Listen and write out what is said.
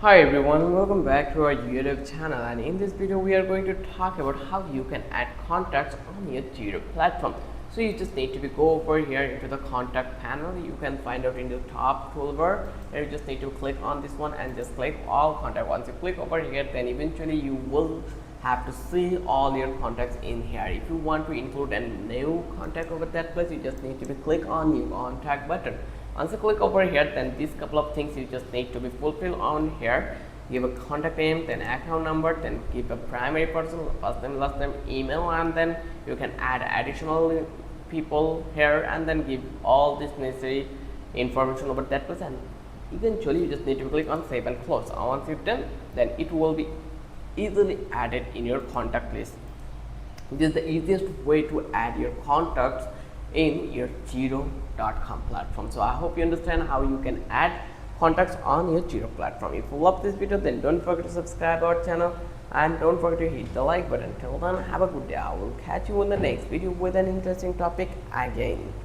Hi everyone, welcome back to our YouTube channel, and in this video we are going to talk about how you can add contacts on your Xero platform. So you just need to go over here into the contact panel. You can find out in the top toolbar, and you just need to click on this one and just click all contact. Once you click over here, then eventually you will have to see all your contacts in here. If you want to include a new contact over that place, you just need to click on new contact button. Once you click over here, then these couple of things you just need to be fulfilled on here. Give a contact name, then account number, then give a primary person, first name, last name, email, and then you can add additional people here and then give all this necessary information about that person. Eventually you just need to click on save and close. Once you've done, then it will be easily added in your contact list. This is the easiest way to add your contacts in your Xero.com platform. So I hope you understand how you can add contacts on your Xero platform. If you love this video, then don't forget to subscribe our channel and don't forget to hit the like button. Till then, have a good day. I will catch you in the next video with an interesting topic again.